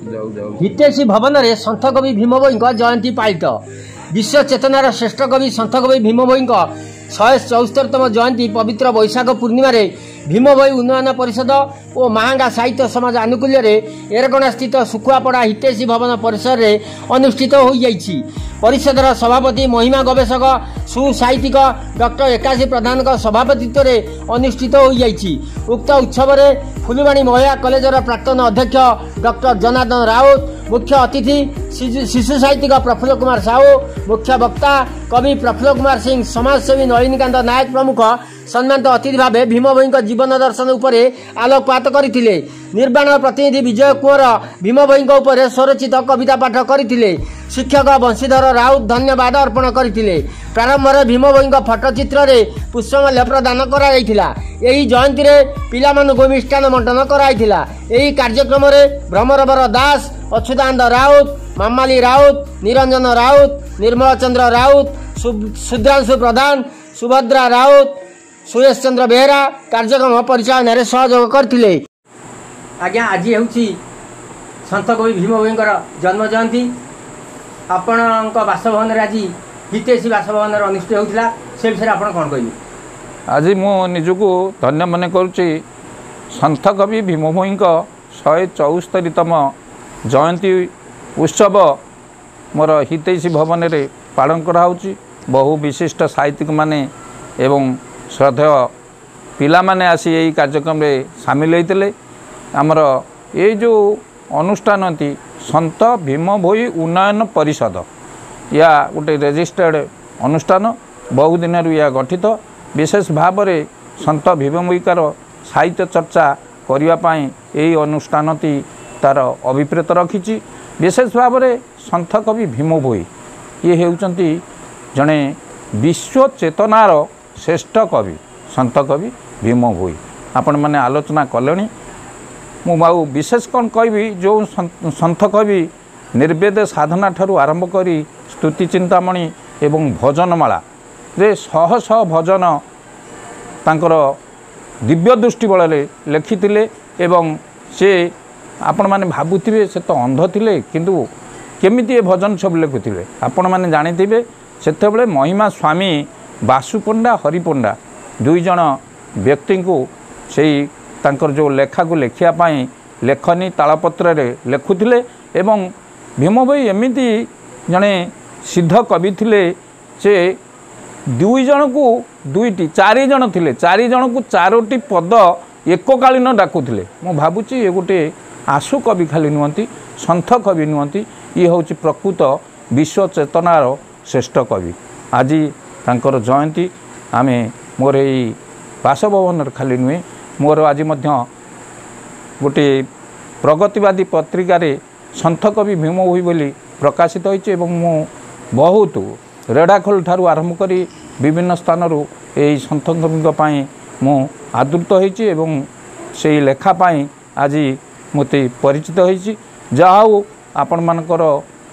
हितेशी भवन में सन्थ कवि भीम भोई जयंती पालित विश्व चेतनार श्रेष्ठ कवि सन्थ कवि भीम भोई 174तम जयंती पवित्र वैशाख पूर्णिमा भीम भोई उन्नयन परिषद और महांगा साहित्य समाज आनुकूल्य एरगणा स्थित सुखुआपड़ा हितेशी भवन परिसर में अनुष्ठित हो जाइछि। परिषदर सभापति महिमा गवेषक सुसाहित्यिक डॉक्टर एकाशी प्रधान सभापतित्व में अनुष्ठित हो जाइछि। उक्त उत्सव में फुलवाणी महिला कॉलेजर प्राक्तन अध्यक्ष डॉक्टर जनार्दन राउत, मुख्य अतिथि शिशु साहित्यिक प्रफुल्ल कुमार साहू, मुख्य वक्ता कवि प्रफुल्ल कुमार सिंह, समाजसेवी नलिनीकांत नायक प्रमुख सम्मानित अतिथि भाव भीम भोई जीवन दर्शन उपर आलोकपात करथिले। निर्माण प्रतिनिधि विजय कुंवर भीम भोई उपर स्वरचित कविता पाठ करथिले। शिक्षक बंशीधर राउत धन्यवाद अर्पण करथिले। प्रारंभ में भीम भोई फटोचित्र रे पुष्पमाल्य प्रदान कराइथिला। एही जयंती रे पिलामानकु मिष्टान बंटन कराइथिला। एही कार्यक्रम रे भ्रमरवर दास, अच्युतानंद राउत, मामाली राउत, निरंजन राउत, निर्मल चंद्र राउत, सुधांशु प्रधान, सुभद्रा राउत, सुरेश चंद्र बेहरा कार्यक्रम परिचालन में सहयोग करथिले। आज्ञा आज होउछि सन्थ कवि भीम भोई जन्म जयंती। आपण बासभवन आज हितेशी बासभवन अनुष्ठित होता से विषय आप कौन कह? आज मु निजको धन्य मन करुच्ची। सन्थ कवि भीम भोई 174तम जयंती उत्सव मोर हितेशी भवन में पालन कराऊँच। बहु विशिष्ट साहित्यिक माने एवं श्रद्धेय पिला माने आसी यही कार्यक्रम में सामिल होते। आमर ये जो अनुष्ठान सन्थ भीम भोई उन्नयन परिषद या गोटे रेजिस्टर्ड अनुष्ठान बहु दिन या गठित विशेष भाव में सन्थ भीम भोईकार साहित्य चर्चा करने यही अनुष्ठान तार अभिप्रेत रखी। विशेष भाव में सन्थ कवि भीम भोई ये होउचंती जड़े विश्व चेतनार श्रेष्ठ कवि सन्थ कवि भीम भोई। आपण मैंने आलोचना कले मु विशेष कौन कहि जो सन्थ कवि निर्वेद साधना ठारू आरंभ करी स्तुति चिंतामणि एवं भजनमाला रे शह शह भजन तांकर दिव्य दृष्टि बल लिखिथिले। एवं से आपण माने भाबुथिबे से तो अंध थिले किंतु केमिति भजन सब लिखुथिले। आपण माने जानिथिबे सेतेबेले महिमा स्वामी बासुपंडा हरिपंडा दुई जन व्यक्ति को सेई तांकर जो लेखा को लेखिया पाई लेखनी तालपत्र रे लेखुथिले। एवं भीम भोई एमिति जने सिद्ध कवि थिले से दुई जन को दुईटी चारि जन थिले, चारि जन को चारोटी पद एककालीन डाकुथिले। मु भाबुची ये गोटे आशु कवि खाली नुहंती, सन्थ कवि नुहंती, ये होची प्रकृत विश्व चेतनार श्रेष्ठ कवि। आज तांकर जयंती आमे मोर यही बासभवन खाली नुहे मोर आज गोटे प्रगतिवादी पत्रिका सन्थ कवि भीम भोई बोली प्रकाशित होइछे। मु बहुत रेढ़ाखोल ठारू आरंभ करी विभिन्न स्थान यही सन्थ कवि मु आदृत होइछे एवं से लेखा पाई आज मते परिचित होइछी। जाऊ आपण मानकर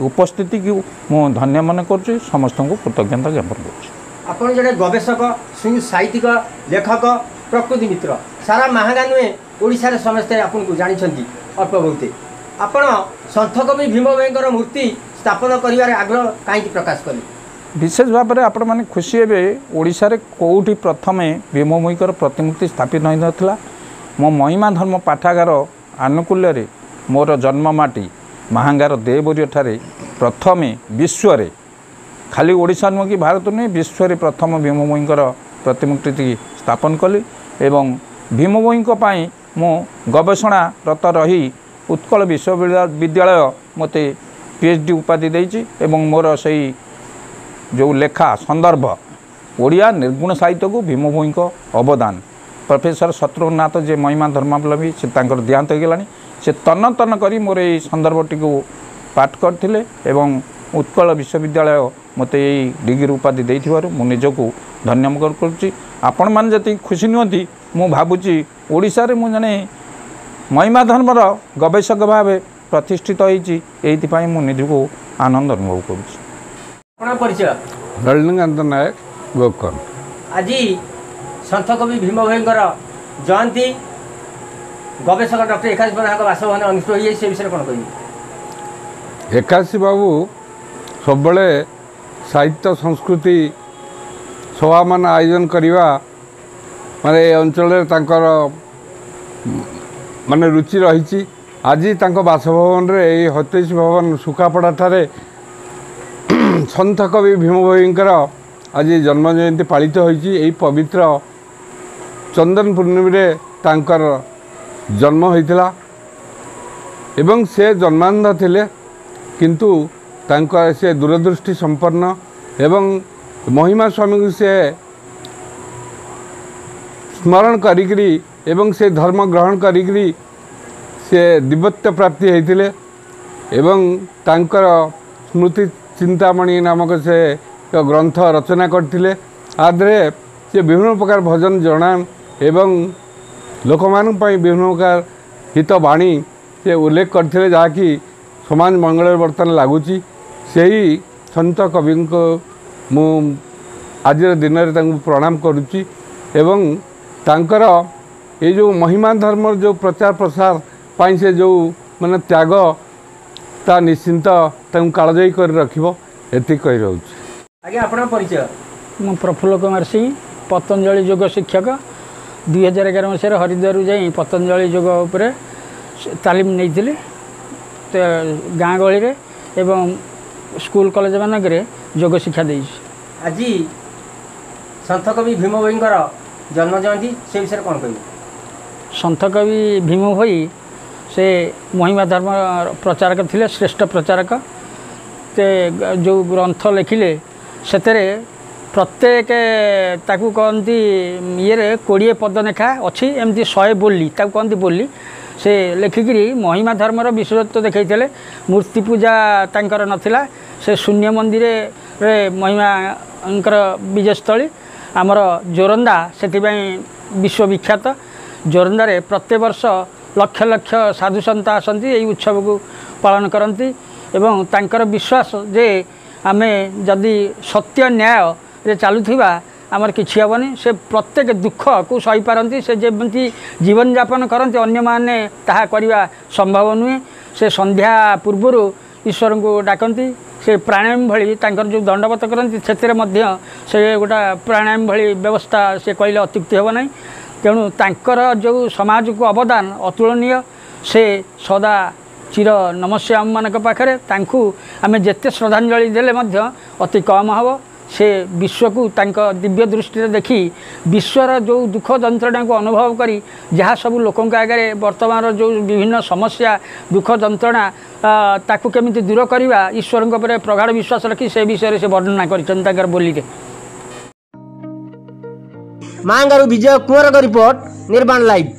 उपस्थिति को मु धन्य मन करुच्ची, समस्त को कृतज्ञता ज्ञापन करुच्ची। आपण जड़े गवेषक सुसाहित्यिक लेखक प्रकृति मित्र सारा महागा नुहे ओडिशा समस्ते आपन को जानी अल्प बहुत। आपण सन्थ कवि भीम भोई मूर्ति स्थापन करिवार आग्रह कहीं प्रकाश कले? विशेष भाव में आपण मैंने खुशी हे ओडिशा रे कोउठी प्रथमे भीम भोई प्रतिमूर्ति स्थापित होई नथिला। मो महिमा धर्म पाठागार आनुकूल्य रे मोर जन्ममाटी महांगार देवरिया ठारे प्रथमे विश्व रे खाली ओडिशा नुह कि भारत नुहे विश्व रे प्रथम भीम भोई प्रतिमूर्ति स्थापन कली। एवं भीम भोई मु गवेषणारत रही उत्कल विश्वविद्यालय मते पीएचडी उपाधि देइछि। एवं मोर सही जो लेखा संदर्भ ओडिया निर्गुण साहित्य को भीम भोई अवदान प्रोफेसर शत्रुघ्नाथ जे महिमा धर्मावलम्बी से देहांत हो गलानी से तन तन करी मोर ये संदर्भटी को पाठ करथिले। एवं उत्कल विश्वविद्यालय मते यही डिग्री उपाधि देइथिबारु मु निजको धन्यवाद करुच्ची। आपण मान जति खुशी नुहंती मु भाबुची ओडिशा रे मु जने महिमा धर्मर गवेषक भाव प्रतिष्ठित होइची, एइथिपाई मु निजको आनंद अनुभव करुच्ची। आपण परिचय? नलिनीकांत नायक गोकर्ण। आज सन्थ कवि भीम भोई जयंती गवेषक डॉक्टर एकाशी प्रधान बासभवन अनुष्ठित हो विषय कौन कह? एकाशी बाबू सब साहित्य संस्कृति सभा मान आयोजन करवा माने अंचल माने रुचि रही। आज बासभवन रे हतेश भवन सुखापड़ा ठारे सन्थ कवि भीम भोईंकर आज जन्म जयंती पालित होई। पवित्र चंदन पूर्णिमा रे तांकर जन्म होइतिला एवं से जन्मांध थिले किंतु तांकर से दूरदृष्टि संपन्न एवं महिमा स्वामी को से स्मरण करिकरी एवं से धर्म ग्रहण करिकरी से दिव्यत्व प्राप्ति होइतिले एवं तांकर स्मृति चिंतामणि नामक से एक ग्रंथ रचना करथिले। आदरे से विभिन्न प्रकार भजन जनान एवं लोक मान विभिन्न प्रकार हित बाणी से उल्लेख करथिले जहाँकि समाज मंगल बर्तन लगुच। से ही सन्त कवि को मु आज दिन में प्रणाम करुच्ची एवं तांकर ये जो महिमा धर्म जो प्रचार प्रसार पाई से जो माने त्याग ता निश्चिंत कालजयी कर रखिबो एति कहि रहउछि। आगे आपन परिचय मु प्रफुल्ल कुमार सिंह पतंजलि योग शिक्षक 2011 मसीह हरिद्वार जाई पतंजलि योग उपरे तालीम नहीं गाँ गहली रे एवं स्कूल कॉलेज मानक योग शिक्षा दे। आज सन्थ कवि भीम भोईंकर जन्म जयंती से विषय कौन कह? सन्थ कवि भीम भोई से महिमा धर्म प्रचारक थिले, श्रेष्ठ प्रचारक। ते जो ग्रंथ लिखिले से प्रत्येक ताकू कहती ये 20 पद लेखा अच्छी एमती 100 बोली ताकू कहती बोली से लेखिकी महिमा धर्मर विशेषत्व देखते। मूर्ति पूजा तांकर नथिला, से शून्य मंदिर रे महिमांकर विजयस्थली आमर जोरंदा से विश्वविख्यात। जोरंदा रे प्रत्येक वर्ष लक्ष लक्ष साधु सन्त आसती यही उत्सव को पालन करती एवं तांकर विश्वास जे आमे जदि सत्य न्याय रे चलुथिबा आमर किछि हेबनी। से प्रत्येक दुख को सही पारती, से जेमती जीवन यापन करती अन्य माने ताहा करिवा संभव नुहे। से संध्या पूर्वर ईश्वर को डाकती, से प्राणायाम भली तांकर जो दंडवत करती से मध्य से गोटा प्राणायाम भली व्यवस्था से कहले अत्युक्ति हेब नहीं। तेणु तांकर जो समाज को अवदान अतुलनीय। से सदा चिर नमस्य आम मानक पाखरे तांकु आमे जेते श्रद्धांजलि देले मध्य अति कम हब। से विश्व को तांक दिव्य दृष्टि देखी विश्वर जो दुख जंत्रणा को अनुभव करी जहाँ सब लोकों आगे वर्तमान जो विभिन्न समस्या दुख जंत्रणा ताकू केमिति दूर करवा ईश्वर पर प्रगाढ़ विश्वास रखी से विषय से वर्णना कर बोली रे। मांगारू विजय कुंवर रिपोर्ट निर्माण लाइव।